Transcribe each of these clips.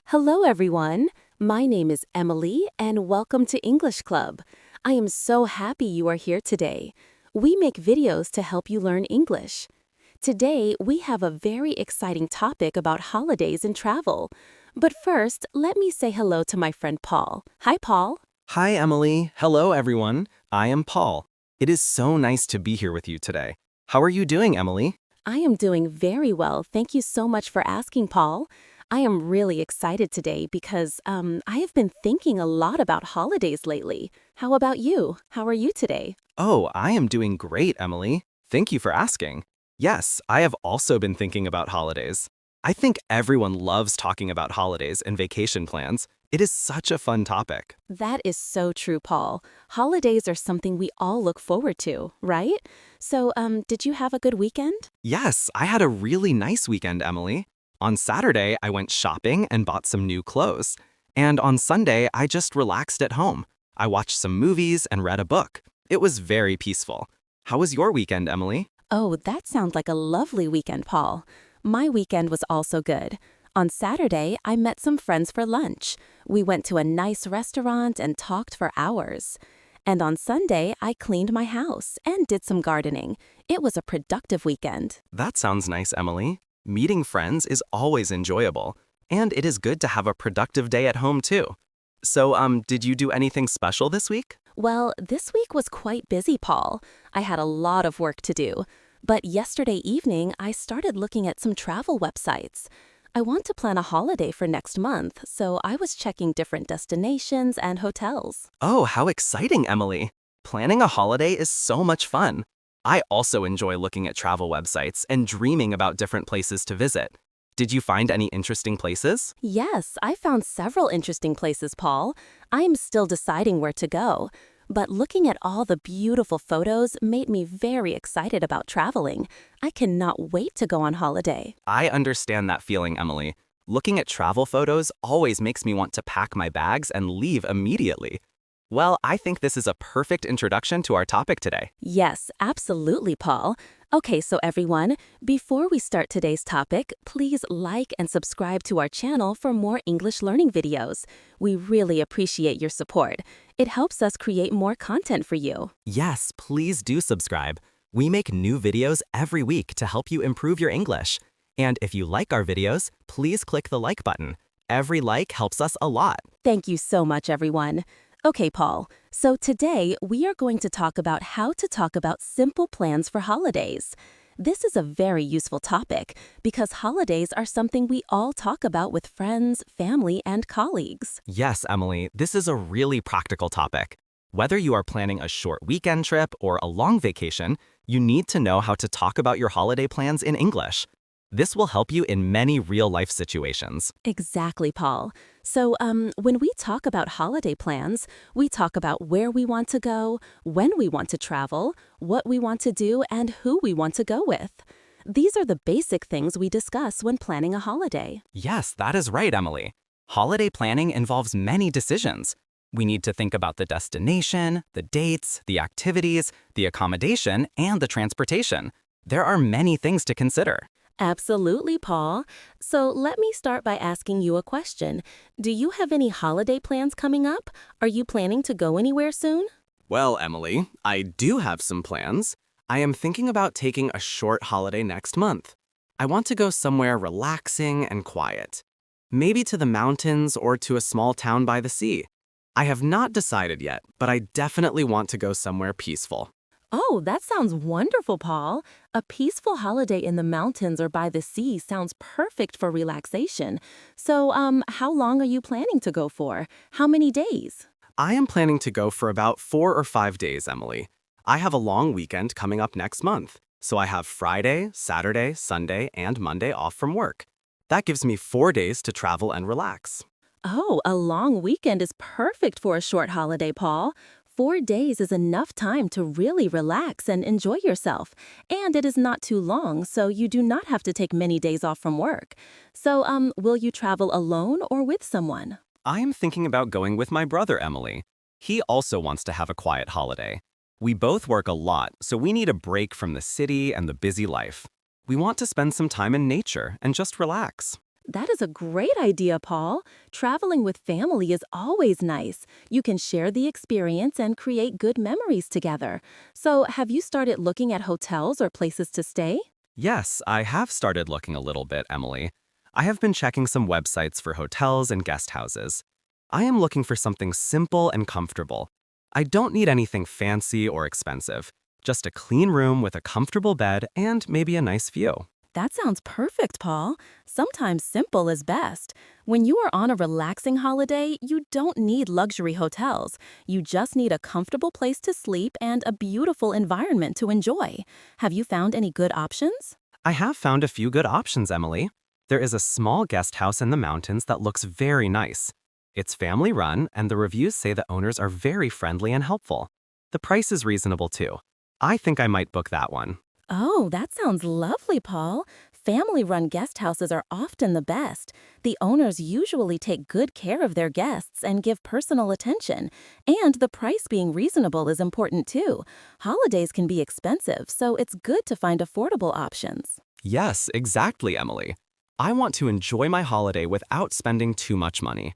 Hello, everyone. My name is Emily, and welcome to English Club. I am so happy you are here today. We make videos to help you learn English. Today, we have a very exciting topic about holidays and travel. But first, let me say hello to my friend Paul. Hi, Paul. Hi, Emily. Hello, everyone. I am Paul. It is so nice to be here with you today. How are you doing, Emily? I am doing very well. Thank you so much for asking, Paul. I am really excited today because I have been thinking a lot about holidays lately. How about you? How are you today? Oh, I am doing great, Emily. Thank you for asking. Yes, I have also been thinking about holidays. I think everyone loves talking about holidays and vacation plans. It is such a fun topic. That is so true, Paul. Holidays are something we all look forward to, right? So, did you have a good weekend? Yes, I had a really nice weekend, Emily. On Saturday, I went shopping and bought some new clothes. And on Sunday, I just relaxed at home. I watched some movies and read a book. It was very peaceful. How was your weekend, Emily? Oh, that sounds like a lovely weekend, Paul. My weekend was also good. On Saturday, I met some friends for lunch. We went to a nice restaurant and talked for hours. And on Sunday, I cleaned my house and did some gardening. It was a productive weekend. That sounds nice, Emily. Meeting friends is always enjoyable, and it is good to have a productive day at home too. So, did you do anything special this week? Well, this week was quite busy, Paul. I had a lot of work to do. But yesterday evening, I started looking at some travel websites. I want to plan a holiday for next month, so I was checking different destinations and hotels. Oh, how exciting, Emily. Planning a holiday is so much fun. I also enjoy looking at travel websites and dreaming about different places to visit. Did you find any interesting places? Yes, I found several interesting places, Paul. I am still deciding where to go. But looking at all the beautiful photos made me very excited about traveling. I cannot wait to go on holiday. I understand that feeling, Emily. Looking at travel photos always makes me want to pack my bags and leave immediately. Well, I think this is a perfect introduction to our topic today. Yes, absolutely, Paul. Okay, so everyone, before we start today's topic, please like and subscribe to our channel for more English learning videos. We really appreciate your support. It helps us create more content for you. Yes, please do subscribe. We make new videos every week to help you improve your English. And if you like our videos, please click the like button. Every like helps us a lot. Thank you so much, everyone. Okay, Paul. So today we are going to talk about how to talk about simple plans for holidays. This is a very useful topic because holidays are something we all talk about with friends, family, and colleagues. Yes, Emily, this is a really practical topic. Whether you are planning a short weekend trip or a long vacation, you need to know how to talk about your holiday plans in English. This will help you in many real-life situations. Exactly, Paul. So, when we talk about holiday plans, we talk about where we want to go, when we want to travel, what we want to do, and who we want to go with. These are the basic things we discuss when planning a holiday. Yes, that is right, Emily. Holiday planning involves many decisions. We need to think about the destination, the dates, the activities, the accommodation, and the transportation. There are many things to consider. Absolutely, Paul. So let me start by asking you a question. Do you have any holiday plans coming up? Are you planning to go anywhere soon? Well, Emily, I do have some plans. I am thinking about taking a short holiday next month. I want to go somewhere relaxing and quiet. Maybe to the mountains or to a small town by the sea. I have not decided yet, but I definitely want to go somewhere peaceful. Oh, that sounds wonderful, Paul. A peaceful holiday in the mountains or by the sea sounds perfect for relaxation. So, how long are you planning to go for? How many days? I am planning to go for about 4 or 5 days, Emily. I have a long weekend coming up next month, so I have Friday, Saturday, Sunday, and Monday off from work. That gives me 4 days to travel and relax. Oh, a long weekend is perfect for a short holiday, Paul. 4 days is enough time to really relax and enjoy yourself. And it is not too long, so you do not have to take many days off from work. So, will you travel alone or with someone? I am thinking about going with my brother, Emily. He also wants to have a quiet holiday. We both work a lot, so we need a break from the city and the busy life. We want to spend some time in nature and just relax. That is a great idea, Paul. Traveling with family is always nice. You can share the experience and create good memories together. So, have you started looking at hotels or places to stay? Yes, I have started looking a little bit, Emily. I have been checking some websites for hotels and guest houses. I am looking for something simple and comfortable. I don't need anything fancy or expensive, just a clean room with a comfortable bed and maybe a nice view. That sounds perfect, Paul. Sometimes simple is best. When you are on a relaxing holiday, you don't need luxury hotels. You just need a comfortable place to sleep and a beautiful environment to enjoy. Have you found any good options? I have found a few good options, Emily. There is a small guest house in the mountains that looks very nice. It's family run, and the reviews say the owners are very friendly and helpful. The price is reasonable too. I think I might book that one. Oh, that sounds lovely, Paul. Family-run guest houses are often the best. The owners usually take good care of their guests and give personal attention. And the price being reasonable is important too. Holidays can be expensive, so it's good to find affordable options. Yes, exactly, Emily. I want to enjoy my holiday without spending too much money.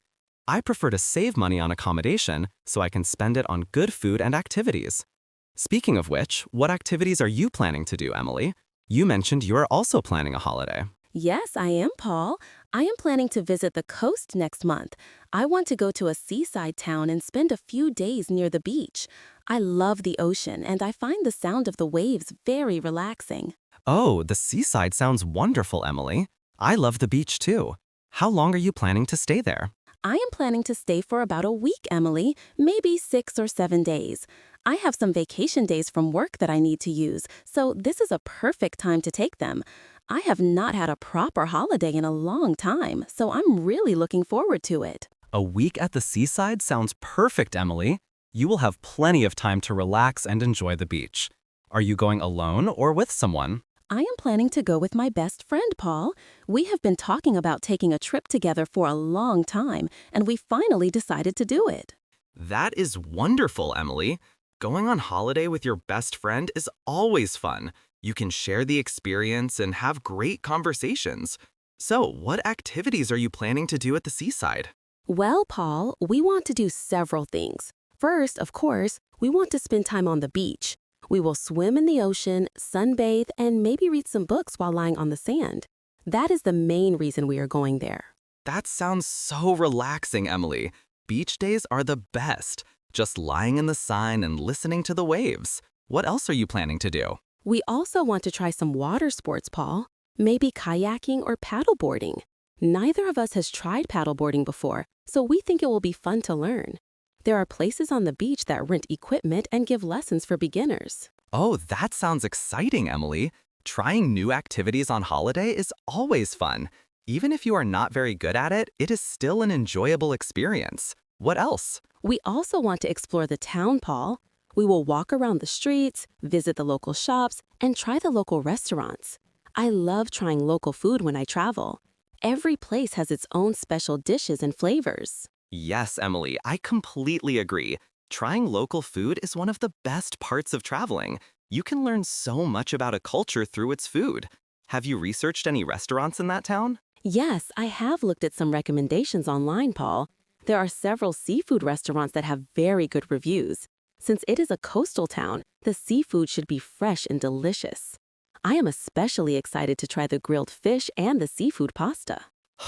I prefer to save money on accommodation so I can spend it on good food and activities. Speaking of which, what activities are you planning to do, Emily? You mentioned you are also planning a holiday. Yes, I am, Paul. I am planning to visit the coast next month. I want to go to a seaside town and spend a few days near the beach. I love the ocean and I find the sound of the waves very relaxing. Oh, the seaside sounds wonderful, Emily. I love the beach too. How long are you planning to stay there? I am planning to stay for about a week, Emily, maybe 6 or 7 days. I have some vacation days from work that I need to use, so this is a perfect time to take them. I have not had a proper holiday in a long time, so I'm really looking forward to it. A week at the seaside sounds perfect, Emily. You will have plenty of time to relax and enjoy the beach. Are you going alone or with someone? I am planning to go with my best friend, Paul. We have been talking about taking a trip together for a long time, and we finally decided to do it. That is wonderful, Emily. Going on holiday with your best friend is always fun. You can share the experience and have great conversations. So, what activities are you planning to do at the seaside? Well, Paul, we want to do several things. First, of course, we want to spend time on the beach. We will swim in the ocean, sunbathe, and maybe read some books while lying on the sand. That is the main reason we are going there. That sounds so relaxing, Emily. Beach days are the best. Just lying in the sun and listening to the waves. What else are you planning to do? We also want to try some water sports, Paul. Maybe kayaking or paddleboarding. Neither of us has tried paddleboarding before, so we think it will be fun to learn. There are places on the beach that rent equipment and give lessons for beginners. Oh, that sounds exciting, Emily. Trying new activities on holiday is always fun. Even if you are not very good at it, it is still an enjoyable experience. What else? We also want to explore the town, Paul. We will walk around the streets, visit the local shops, and try the local restaurants. I love trying local food when I travel. Every place has its own special dishes and flavors. Yes, Emily, I completely agree. Trying local food is one of the best parts of traveling. You can learn so much about a culture through its food. Have you researched any restaurants in that town? Yes, I have looked at some recommendations online, Paul. There are several seafood restaurants that have very good reviews. Since it is a coastal town, the seafood should be fresh and delicious. I am especially excited to try the grilled fish and the seafood pasta.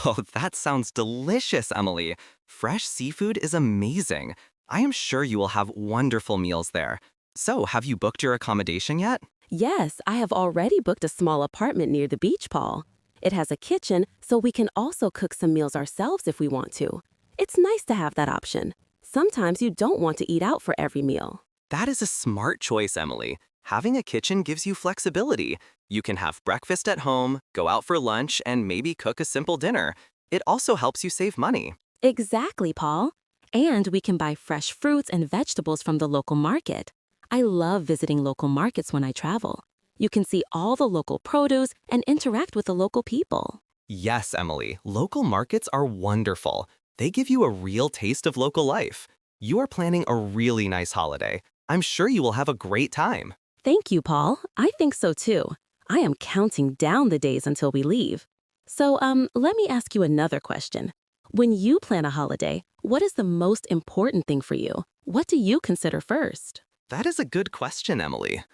Oh, that sounds delicious, Emily. Fresh seafood is amazing. I am sure you will have wonderful meals there. So, have you booked your accommodation yet? Yes, I have already booked a small apartment near the beach, Paul. It has a kitchen, so we can also cook some meals ourselves if we want to. It's nice to have that option. Sometimes you don't want to eat out for every meal. That is a smart choice, Emily. Having a kitchen gives you flexibility. You can have breakfast at home, go out for lunch, and maybe cook a simple dinner. It also helps you save money. Exactly, Paul. And we can buy fresh fruits and vegetables from the local market. I love visiting local markets when I travel. You can see all the local produce and interact with the local people. Yes, Emily, local markets are wonderful. They give you a real taste of local life. You are planning a really nice holiday. I'm sure you will have a great time. Thank you, Paul. I think so too. I am counting down the days until we leave. So, let me ask you another question. When you plan a holiday, what is the most important thing for you? What do you consider first? That is a good question, Emily.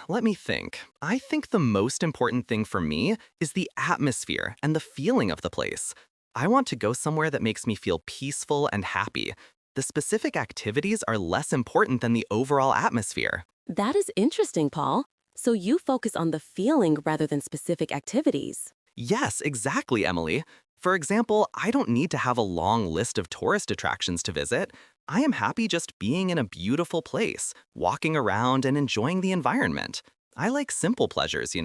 Let me think. I think the most important thing for me is the atmosphere and the feeling of the place. I want to go somewhere that makes me feel peaceful and happy. The specific activities are less important than the overall atmosphere. That is interesting, Paul. So you focus on the feeling rather than specific activities. Yes, exactly, Emily. For example, I don't need to have a long list of tourist attractions to visit. I am happy just being in a beautiful place, walking around and enjoying the environment. I like simple pleasures.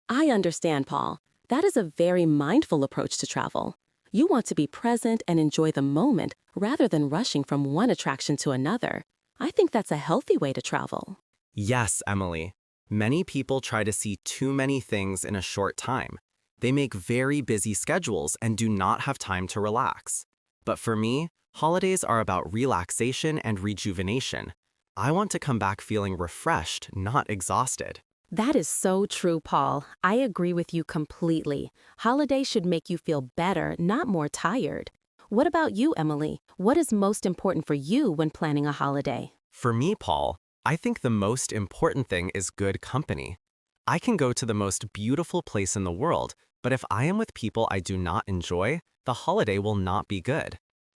I understand, Paul. That is a very mindful approach to travel. You want to be present and enjoy the moment rather than rushing from one attraction to another. I think that's a healthy way to travel. Yes, Emily. Many people try to see too many things in a short time. They make very busy schedules and do not have time to relax. But for me, holidays are about relaxation and rejuvenation. I want to come back feeling refreshed, not exhausted. That is so true, Paul. I agree with you completely. Holidays should make you feel better, not more tired. What about you, Emily? What is most important for you when planning a holiday? For me, Paul, I think the most important thing is good company. I can go to the most beautiful place in the world, but if I am with people I do not enjoy, the holiday will not be good.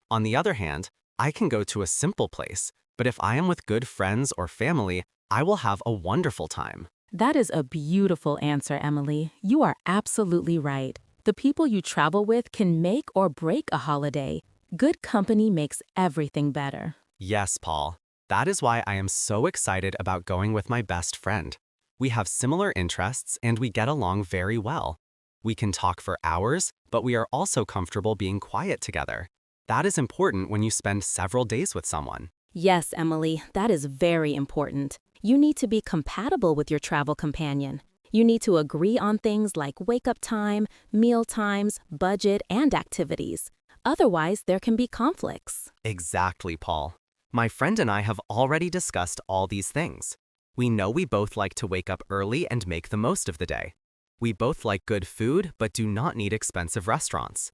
On the other hand, I can go to a simple place, but if I am with good friends or family, I will have a wonderful time. That is a beautiful answer, Emily. You are absolutely right. The people you travel with can make or break a holiday. Good company makes everything better. Yes, Paul. That is why I am so excited about going with my best friend. We have similar interests and we get along very well. We can talk for hours, but we are also comfortable being quiet together. That is important when you spend several days with someone. Yes, Emily, that is very important. You need to be compatible with your travel companion. You need to agree on things like wake-up time, meal times, budget, and activities. Otherwise, there can be conflicts. Exactly, Paul. My friend and I have already discussed all these things. We know we both like to wake up early and make the most of the day. We both like good food but do not need expensive restaurants.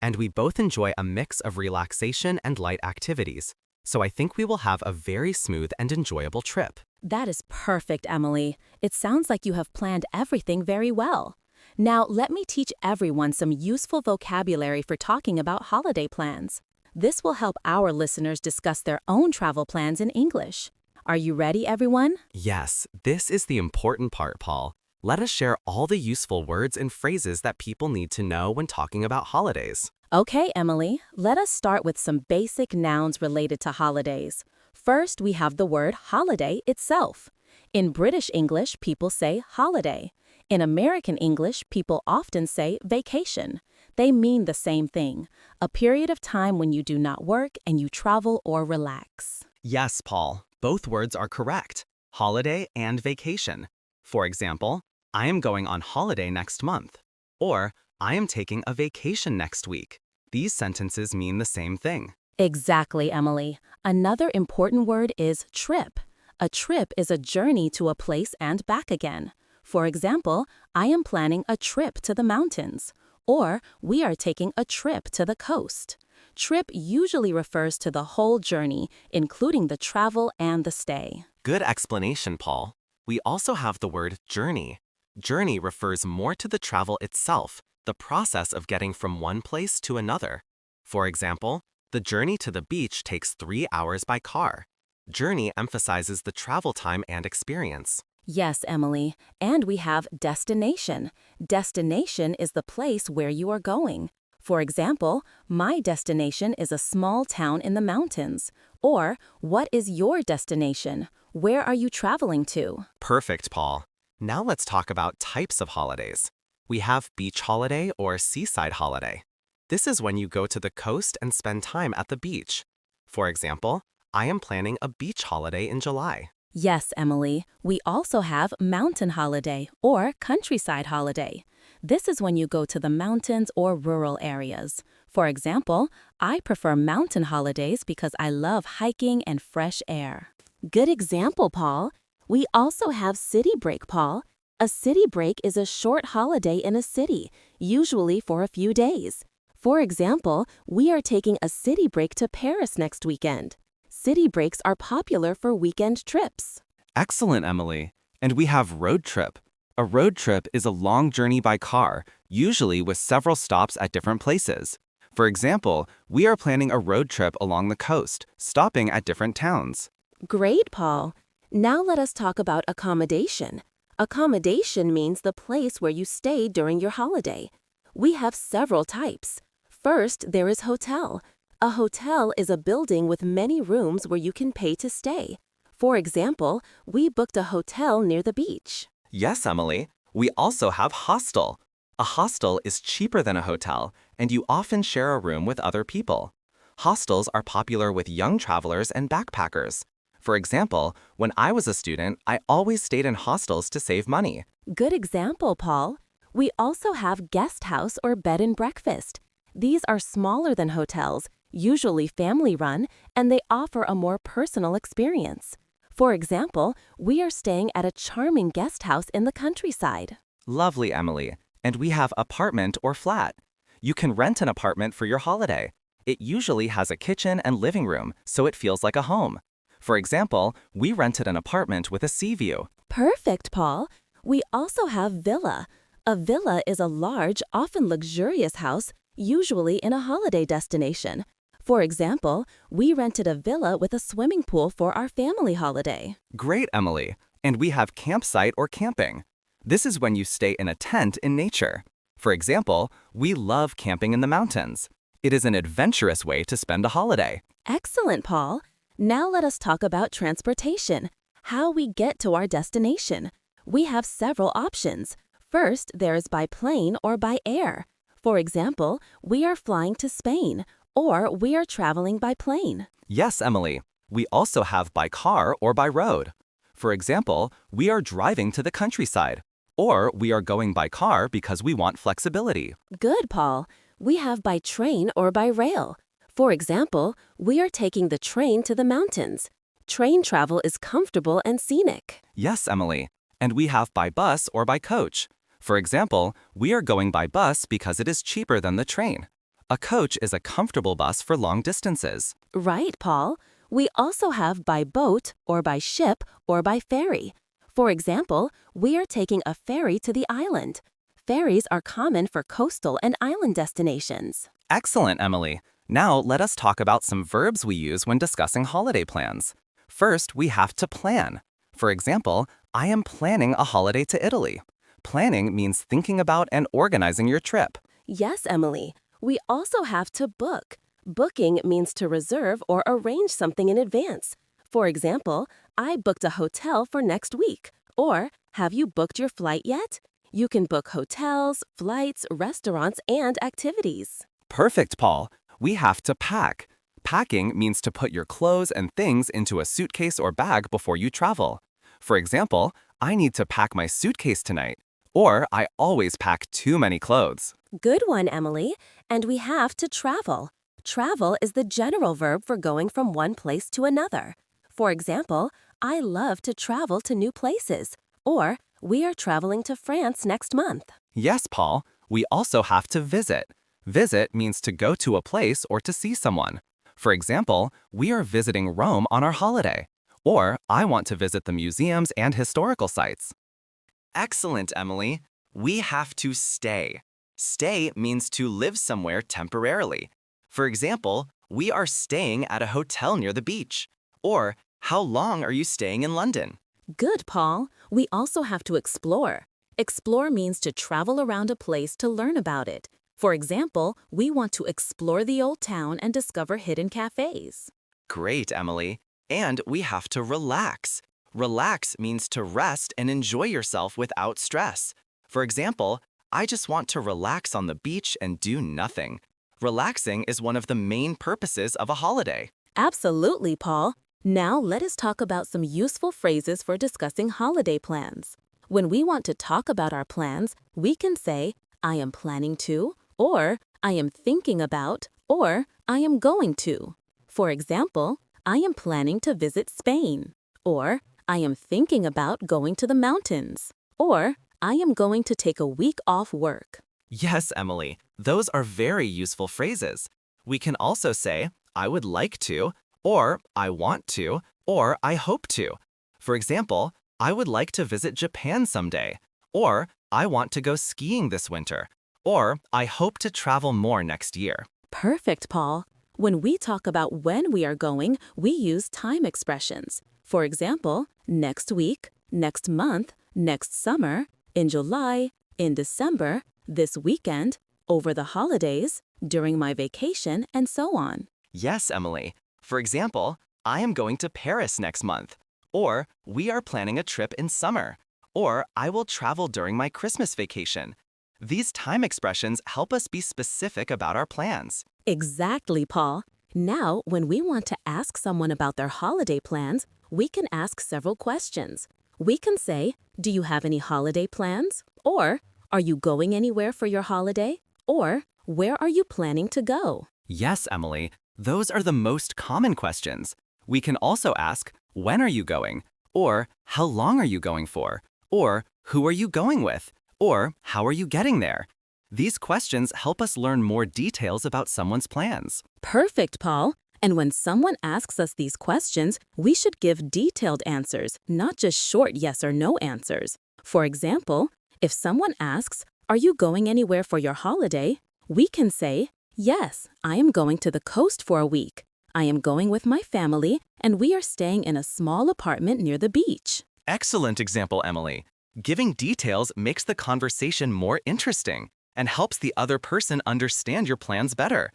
And we both enjoy a mix of relaxation and light activities. So I think we will have a very smooth and enjoyable trip. That is perfect, Emily. It sounds like you have planned everything very well. Now, let me teach everyone some useful vocabulary for talking about holiday plans. This will help our listeners discuss their own travel plans in English. Are you ready, everyone? Yes, this is the important part, Paul. Let us share all the useful words and phrases that people need to know when talking about holidays. Okay, Emily, let us start with some basic nouns related to holidays. First, we have the word holiday itself. In British English, people say holiday. In American English, people often say vacation. They mean the same thing, a period of time when you do not work and you travel or relax. Yes, Paul, both words are correct. Holiday and vacation. For example, I am going on holiday next month. Or, I am taking a vacation next week. These sentences mean the same thing. Exactly, Emily. Another important word is trip. A trip is a journey to a place and back again. For example, I am planning a trip to the mountains. Or, we are taking a trip to the coast. Trip usually refers to the whole journey, including the travel and the stay. Good explanation, Paul. We also have the word journey. Journey refers more to the travel itself, the process of getting from one place to another. For example, the journey to the beach takes 3 hours by car. Journey emphasizes the travel time and experience. Yes, Emily. And we have destination. Destination is the place where you are going. For example, my destination is a small town in the mountains. Or, what is your destination? Where are you traveling to? Perfect, Paul. Now let's talk about types of holidays. We have beach holiday or seaside holiday. This is when you go to the coast and spend time at the beach. For example, I am planning a beach holiday in July. Yes, Emily. We also have mountain holiday or countryside holiday. This is when you go to the mountains or rural areas. For example, I prefer mountain holidays because I love hiking and fresh air. Good example, Paul. We also have city break, Paul. A city break is a short holiday in a city, usually for a few days. For example, we are taking a city break to Paris next weekend. City breaks are popular for weekend trips. Excellent, Emily. And we have road trip. A road trip is a long journey by car, usually with several stops at different places. For example, we are planning a road trip along the coast, stopping at different towns. Great, Paul. Now let us talk about accommodation. Accommodation means the place where you stay during your holiday. We have several types. First, there is hotel. A hotel is a building with many rooms where you can pay to stay. For example, we booked a hotel near the beach. Yes, Emily. We also have hostel. A hostel is cheaper than a hotel, and you often share a room with other people. Hostels are popular with young travelers and backpackers. For example, when I was a student, I always stayed in hostels to save money. Good example, Paul. We also have guest house or bed and breakfast. These are smaller than hotels, usually family-run, and they offer a more personal experience. For example, we are staying at a charming guest house in the countryside. Lovely, Emily. And we have apartment or flat. You can rent an apartment for your holiday. It usually has a kitchen and living room, so it feels like a home. For example, we rented an apartment with a sea view. Perfect, Paul. We also have villa. A villa is a large, often luxurious house, usually in a holiday destination. For example, we rented a villa with a swimming pool for our family holiday. Great, Emily. And we have campsite or camping. This is when you stay in a tent in nature. For example, we love camping in the mountains. It is an adventurous way to spend a holiday. Excellent, Paul. Now let us talk about transportation, how we get to our destination. We have several options. First, there is by plane or by air. For example, we are flying to Spain, or we are traveling by plane. Yes, Emily. We also have by car or by road. For example, we are driving to the countryside, or we are going by car because we want flexibility. Good, Paul. We have by train or by rail. For example, we are taking the train to the mountains. Train travel is comfortable and scenic. Yes, Emily. And we have by bus or by coach. For example, we are going by bus because it is cheaper than the train. A coach is a comfortable bus for long distances. Right, Paul. We also have by boat or by ship or by ferry. For example, we are taking a ferry to the island. Ferries are common for coastal and island destinations. Excellent, Emily. Now let us talk about some verbs we use when discussing holiday plans. First, we have to plan. For example, I am planning a holiday to Italy. Planning means thinking about and organizing your trip. Yes, Emily. We also have to book. Booking means to reserve or arrange something in advance. For example, I booked a hotel for next week. Or, have you booked your flight yet? You can book hotels, flights, restaurants, and activities. Perfect, Paul. We have to pack. Packing means to put your clothes and things into a suitcase or bag before you travel. For example, I need to pack my suitcase tonight. Or I always pack too many clothes. Good one, Emily. And we have to travel. Travel is the general verb for going from one place to another. For example, I love to travel to new places. Or, we are traveling to France next month. Yes, Paul. We also have to visit. Visit means to go to a place or to see someone. For example, we are visiting Rome on our holiday. Or, I want to visit the museums and historical sites. Excellent, Emily. We have to stay. Stay means to live somewhere temporarily. For example, we are staying at a hotel near the beach. Or, how long are you staying in London? Good, Paul. We also have to explore. Explore means to travel around a place to learn about it. For example, we want to explore the old town and discover hidden cafes. Great, Emily. And we have to relax. Relax means to rest and enjoy yourself without stress. For example, I just want to relax on the beach and do nothing. Relaxing is one of the main purposes of a holiday. Absolutely, Paul. Now let us talk about some useful phrases for discussing holiday plans. When we want to talk about our plans, we can say, I am planning to, or I am thinking about, or I am going to. For example, I am planning to visit Spain, or I am thinking about going to the mountains, or I am going to take a week off work. Yes, Emily, those are very useful phrases. We can also say, I would like to, or I want to, or I hope to. For example, I would like to visit Japan someday, or I want to go skiing this winter, or I hope to travel more next year. Perfect, Paul. When we talk about when we are going, we use time expressions. For example, next week, next month, next summer, in July, in December, this weekend, over the holidays, during my vacation, and so on. Yes, Emily. For example, I am going to Paris next month, or we are planning a trip in summer, or I will travel during my Christmas vacation. These time expressions help us be specific about our plans. Exactly, Paul. Now, when we want to ask someone about their holiday plans, we can ask several questions. We can say, do you have any holiday plans? Or, are you going anywhere for your holiday? Or, where are you planning to go? Yes, Emily, those are the most common questions. We can also ask, when are you going? Or, how long are you going for? Or, who are you going with? Or, how are you getting there? These questions help us learn more details about someone's plans. Perfect, Paul. And when someone asks us these questions, we should give detailed answers, not just short yes or no answers. For example, if someone asks, are you going anywhere for your holiday? We can say, yes, I am going to the coast for a week. I am going with my family, and we are staying in a small apartment near the beach. Excellent example, Emily. Giving details makes the conversation more interesting and helps the other person understand your plans better.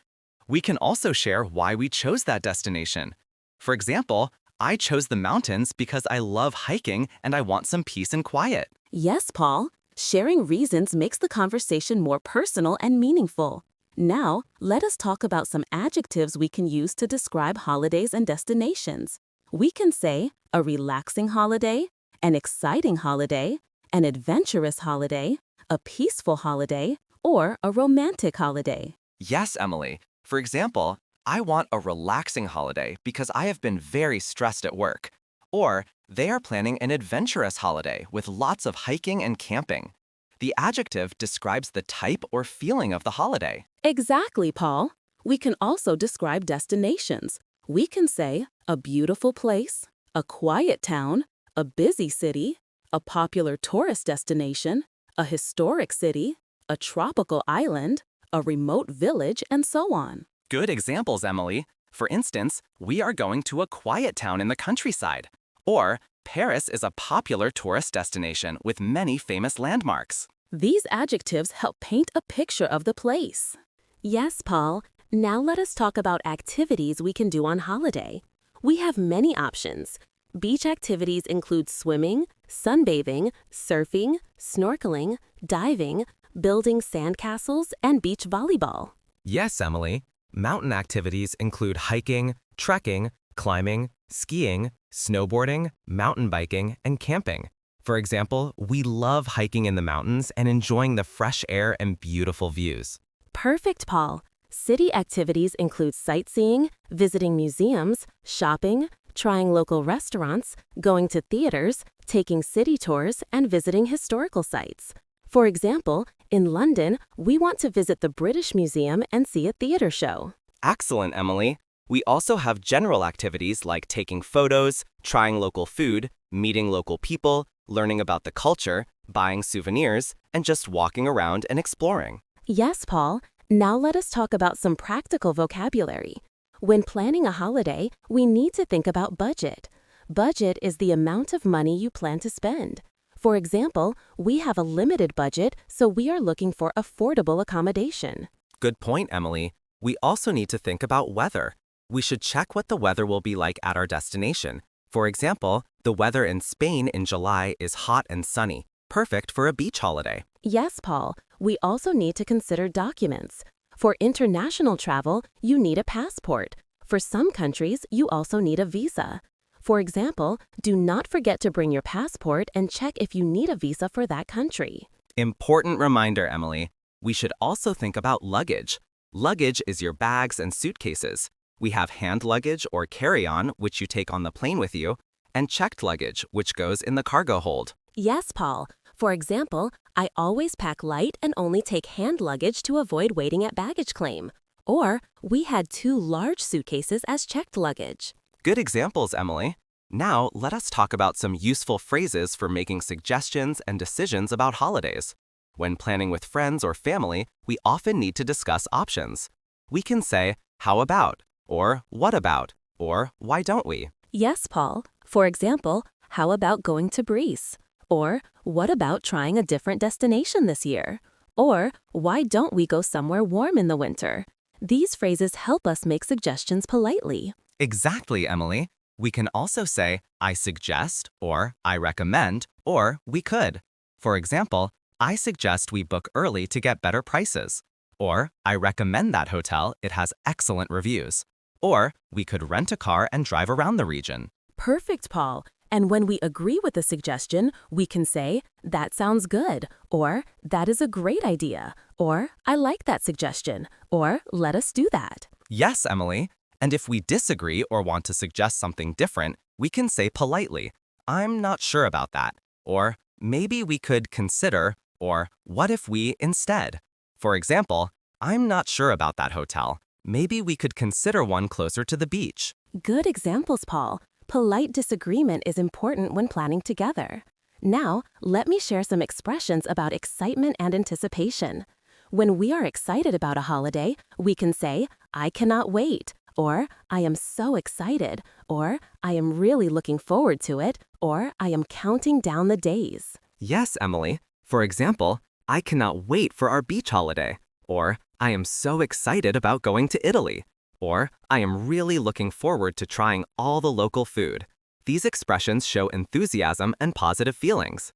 We can also share why we chose that destination. For example, I chose the mountains because I love hiking and I want some peace and quiet. Yes, Paul. Sharing reasons makes the conversation more personal and meaningful. Now, let us talk about some adjectives we can use to describe holidays and destinations. We can say a relaxing holiday, an exciting holiday, an adventurous holiday, a peaceful holiday, or a romantic holiday. Yes, Emily. For example, I want a relaxing holiday because I have been very stressed at work. Or, they are planning an adventurous holiday with lots of hiking and camping. The adjective describes the type or feeling of the holiday. Exactly, Paul. We can also describe destinations. We can say a beautiful place, a quiet town, a busy city, a popular tourist destination, a historic city, a tropical island, a remote village, and so on. Good examples, Emily. For instance, we are going to a quiet town in the countryside. Or, Paris is a popular tourist destination with many famous landmarks. These adjectives help paint a picture of the place. Yes, Paul. Now let us talk about activities we can do on holiday. We have many options. Beach activities include swimming, sunbathing, surfing, snorkeling, diving, building sandcastles, and beach volleyball. Yes, Emily. Mountain activities include hiking, trekking, climbing, skiing, snowboarding, mountain biking, and camping. For example, we love hiking in the mountains and enjoying the fresh air and beautiful views. Perfect, Paul. City activities include sightseeing, visiting museums, shopping, trying local restaurants, going to theaters, taking city tours, and visiting historical sites. For example, in London, we want to visit the British Museum and see a theater show. Excellent, Emily. We also have general activities like taking photos, trying local food, meeting local people, learning about the culture, buying souvenirs, and just walking around and exploring. Yes, Paul. Now let us talk about some practical vocabulary. When planning a holiday, we need to think about budget. Budget is the amount of money you plan to spend. For example, we have a limited budget, so we are looking for affordable accommodation. Good point, Emily. We also need to think about weather. We should check what the weather will be like at our destination. For example, the weather in Spain in July is hot and sunny, perfect for a beach holiday. Yes, Paul. We also need to consider documents. For international travel, you need a passport. For some countries, you also need a visa. For example, do not forget to bring your passport and check if you need a visa for that country. Important reminder, Emily. We should also think about luggage. Luggage is your bags and suitcases. We have hand luggage or carry-on, which you take on the plane with you, and checked luggage, which goes in the cargo hold. Yes, Paul. For example, I always pack light and only take hand luggage to avoid waiting at baggage claim. Or, we had 2 large suitcases as checked luggage. Good examples, Emily. Now, let us talk about some useful phrases for making suggestions and decisions about holidays. When planning with friends or family, we often need to discuss options. We can say, how about, or what about, or why don't we? Yes, Paul. For example, how about going to Greece? Or, what about trying a different destination this year? Or, why don't we go somewhere warm in the winter? These phrases help us make suggestions politely. Exactly, Emily. We can also say, I suggest, or I recommend, or we could. For example, I suggest we book early to get better prices. Or, I recommend that hotel, it has excellent reviews. Or, we could rent a car and drive around the region. Perfect, Paul. And when we agree with a suggestion, we can say, that sounds good, or that is a great idea, or I like that suggestion, or let us do that. Yes, Emily. And if we disagree or want to suggest something different, we can say politely, I'm not sure about that, or maybe we could consider, or what if we instead? For example, I'm not sure about that hotel. Maybe we could consider one closer to the beach. Good examples, Paul. Polite disagreement is important when planning together. Now, let me share some expressions about excitement and anticipation. When we are excited about a holiday, we can say, I cannot wait, or I am so excited, or I am really looking forward to it, or I am counting down the days. Yes, Emily. For example, I cannot wait for our beach holiday. Or, I am so excited about going to Italy. Or, I am really looking forward to trying all the local food. These expressions show enthusiasm and positive feelings.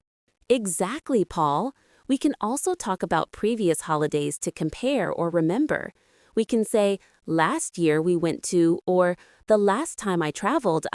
Exactly, Paul. We can also talk about previous holidays to compare or remember. We can say, last year we went to, or the last time I traveled,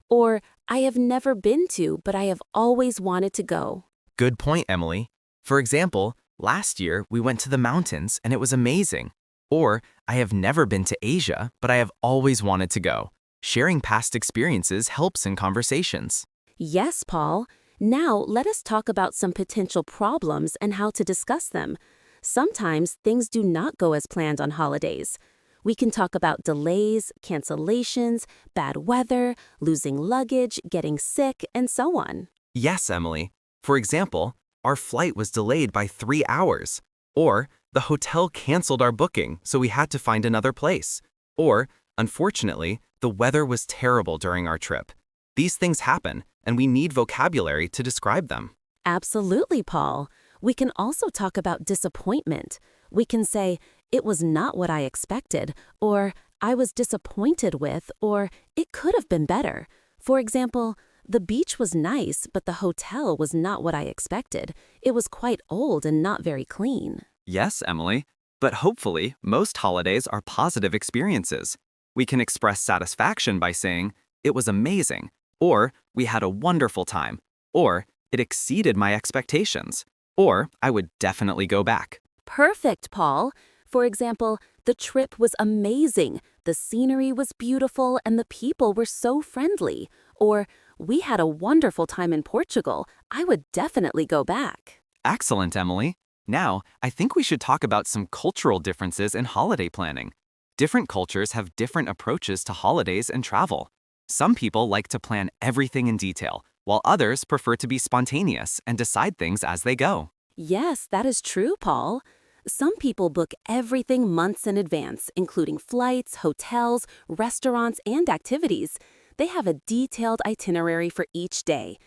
or I have never been to, but I have always wanted to go. Good point, Emily. For example, last year we went to the mountains and it was amazing. Or, I have never been to Asia, but I have always wanted to go. Sharing past experiences helps in conversations. Yes, Paul. Now let us talk about some potential problems and how to discuss them. Sometimes things do not go as planned on holidays. We can talk about delays, cancellations, bad weather, losing luggage, getting sick, and so on. Yes, Emily. For example, our flight was delayed by 3 hours. Or, the hotel canceled our booking, so we had to find another place. Or, unfortunately, the weather was terrible during our trip. These things happen, and we need vocabulary to describe them. Absolutely, Paul. We can also talk about disappointment. We can say, it was not what I expected, or I was disappointed with, or it could have been better. For example, the beach was nice, but the hotel was not what I expected. It was quite old and not very clean. Yes, Emily. But hopefully, most holidays are positive experiences. We can express satisfaction by saying, it was amazing, or we had a wonderful time, or it exceeded my expectations, or I would definitely go back. Perfect, Paul. For example, the trip was amazing, the scenery was beautiful, and the people were so friendly. Or, we had a wonderful time in Portugal. I would definitely go back. Excellent, Emily. Now, I think we should talk about some cultural differences in holiday planning. Different cultures have different approaches to holidays and travel. Some people like to plan everything in detail, while others prefer to be spontaneous and decide things as they go. Yes, that is true, Paul. Some people book everything months in advance, including flights, hotels, restaurants, and activities. They have a detailed itinerary for each day.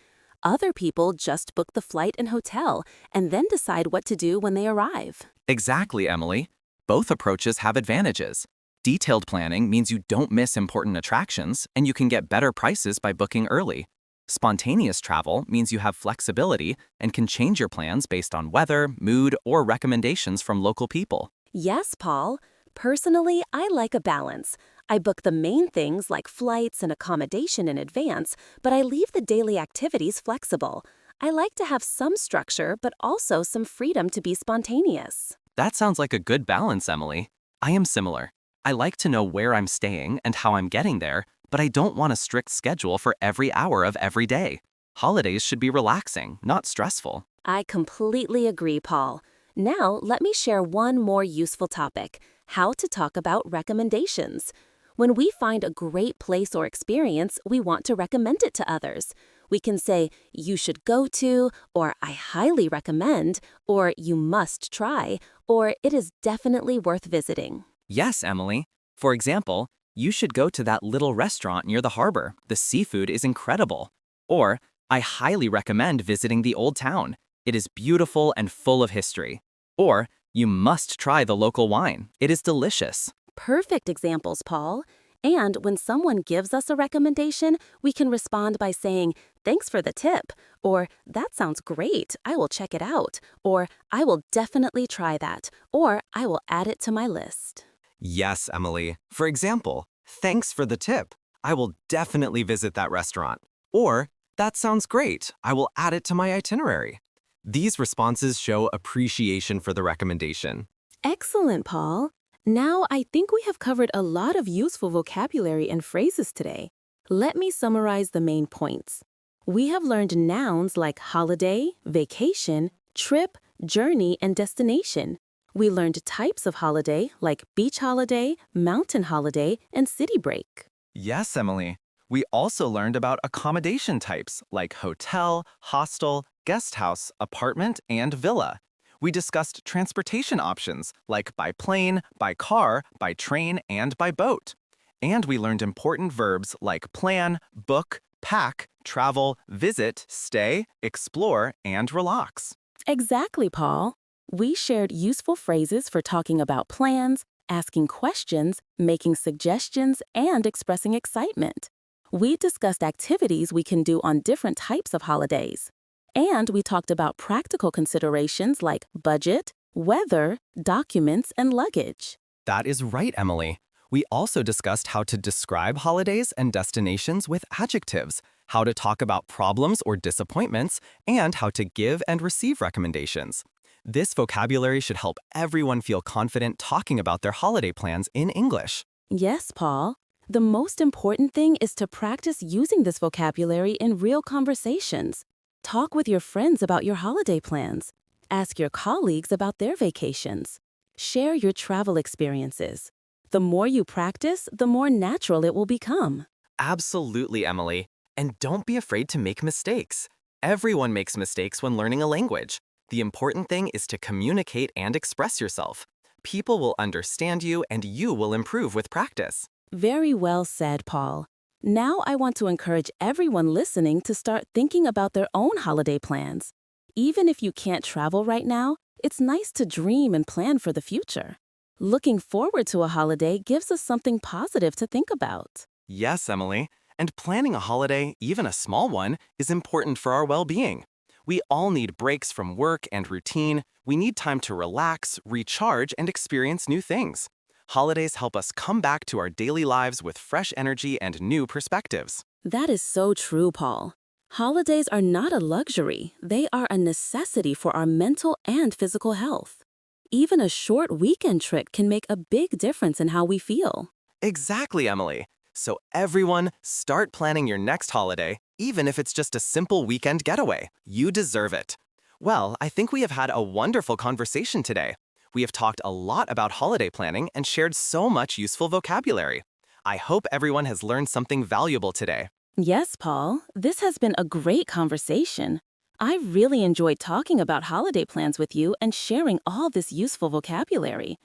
Other people just book the flight and hotel and then decide what to do when they arrive. Exactly, Emily. Both approaches have advantages. Detailed planning means you don't miss important attractions and you can get better prices by booking early. Spontaneous travel means you have flexibility and can change your plans based on weather, mood, or recommendations from local people. Yes, Paul. Personally, I like a balance. I book the main things like flights and accommodation in advance, but I leave the daily activities flexible. I like to have some structure, but also some freedom to be spontaneous. That sounds like a good balance, Emily. I am similar. I like to know where I'm staying and how I'm getting there, but I don't want a strict schedule for every hour of every day. Holidays should be relaxing, not stressful. I completely agree, Paul. Now, let me share one more useful topic: how to talk about recommendations. When we find a great place or experience, we want to recommend it to others. We can say, you should go to, or I highly recommend, or you must try, or it is definitely worth visiting. Yes, Emily. For example, you should go to that little restaurant near the harbor. The seafood is incredible. Or, I highly recommend visiting the old town. It is beautiful and full of history. Or, you must try the local wine. It is delicious. Perfect examples, Paul. And when someone gives us a recommendation, we can respond by saying, thanks for the tip, or that sounds great, I will check it out, or I will definitely try that, or I will add it to my list. Yes, Emily. For example, thanks for the tip. I will definitely visit that restaurant. Or, that sounds great. I will add it to my itinerary. These responses show appreciation for the recommendation. Excellent, Paul. Now I think we have covered a lot of useful vocabulary and phrases today. Let me summarize the main points. We have learned nouns like holiday, vacation, trip, journey, and destination. We learned types of holiday like beach holiday, mountain holiday, and city break. Yes, Emily. We also learned about accommodation types like hotel, hostel, guesthouse, apartment, and villa. We discussed transportation options like by plane, by car, by train, and by boat. And we learned important verbs like plan, book, pack, travel, visit, stay, explore, and relax. Exactly, Paul. We shared useful phrases for talking about plans, asking questions, making suggestions, and expressing excitement. We discussed activities we can do on different types of holidays. And we talked about practical considerations like budget, weather, documents, and luggage. That is right, Emily. We also discussed how to describe holidays and destinations with adjectives, how to talk about problems or disappointments, and how to give and receive recommendations. This vocabulary should help everyone feel confident talking about their holiday plans in English. Yes, Paul. The most important thing is to practice using this vocabulary in real conversations. Talk with your friends about your holiday plans. Ask your colleagues about their vacations. Share your travel experiences. The more you practice, the more natural it will become. Absolutely, Emily. And don't be afraid to make mistakes. Everyone makes mistakes when learning a language. The important thing is to communicate and express yourself. People will understand you and you will improve with practice. Very well said, Paul. Now I want to encourage everyone listening to start thinking about their own holiday plans. Even if you can't travel right now, it's nice to dream and plan for the future. Looking forward to a holiday gives us something positive to think about. Yes, Emily. And planning a holiday, even a small one, is important for our well-being. We all need breaks from work and routine. We need time to relax, recharge, and experience new things. Holidays help us come back to our daily lives with fresh energy and new perspectives. That is so true, Paul. Holidays are not a luxury. They are a necessity for our mental and physical health. Even a short weekend trip can make a big difference in how we feel. Exactly, Emily. So everyone, start planning your next holiday, even if it's just a simple weekend getaway. You deserve it. Well, I think we have had a wonderful conversation today. We have talked a lot about holiday planning and shared so much useful vocabulary. I hope everyone has learned something valuable today. Yes, Paul, this has been a great conversation. I really enjoyed talking about holiday plans with you and sharing all this useful vocabulary.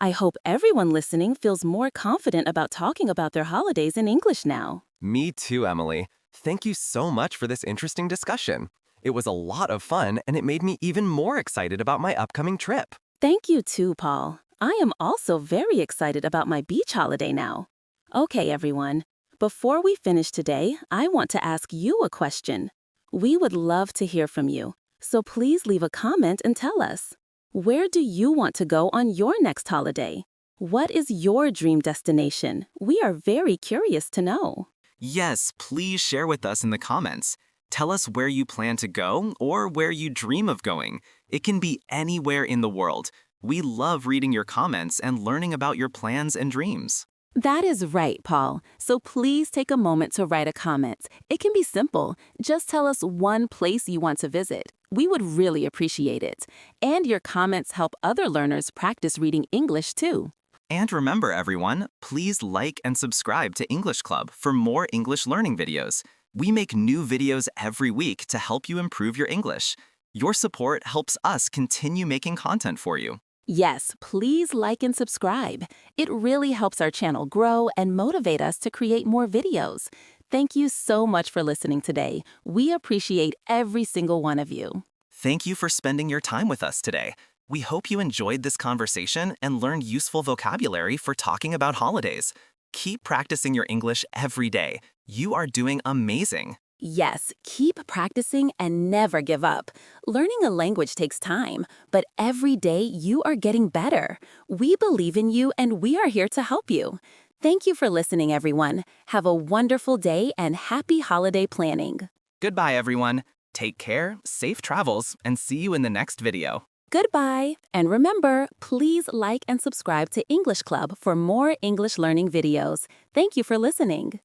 I hope everyone listening feels more confident about talking about their holidays in English now. Me too, Emily. Thank you so much for this interesting discussion. It was a lot of fun and it made me even more excited about my upcoming trip. Thank you too, Paul. I am also very excited about my beach holiday now. Okay, everyone. Before we finish today, I want to ask you a question. We would love to hear from you, so please leave a comment and tell us. Where do you want to go on your next holiday? What is your dream destination? We are very curious to know. Yes, please share with us in the comments. Tell us where you plan to go or where you dream of going. It can be anywhere in the world. We love reading your comments and learning about your plans and dreams. That is right, Paul. So please take a moment to write a comment. It can be simple. Just tell us one place you want to visit. We would really appreciate it. And your comments help other learners practice reading English too. And remember, everyone, please like and subscribe to English Club for more English learning videos. We make new videos every week to help you improve your English. Your support helps us continue making content for you. Yes, please like and subscribe. It really helps our channel grow and motivate us to create more videos. Thank you so much for listening today. We appreciate every single one of you. Thank you for spending your time with us today. We hope you enjoyed this conversation and learned useful vocabulary for talking about holidays. Keep practicing your English every day. You are doing amazing. Yes, keep practicing and never give up. Learning a language takes time, but every day you are getting better. We believe in you and we are here to help you. Thank you for listening, everyone. Have a wonderful day and happy holiday planning. Goodbye, everyone. Take care, safe travels, and see you in the next video. Goodbye. And remember, please like and subscribe to English Club for more English learning videos. Thank you for listening.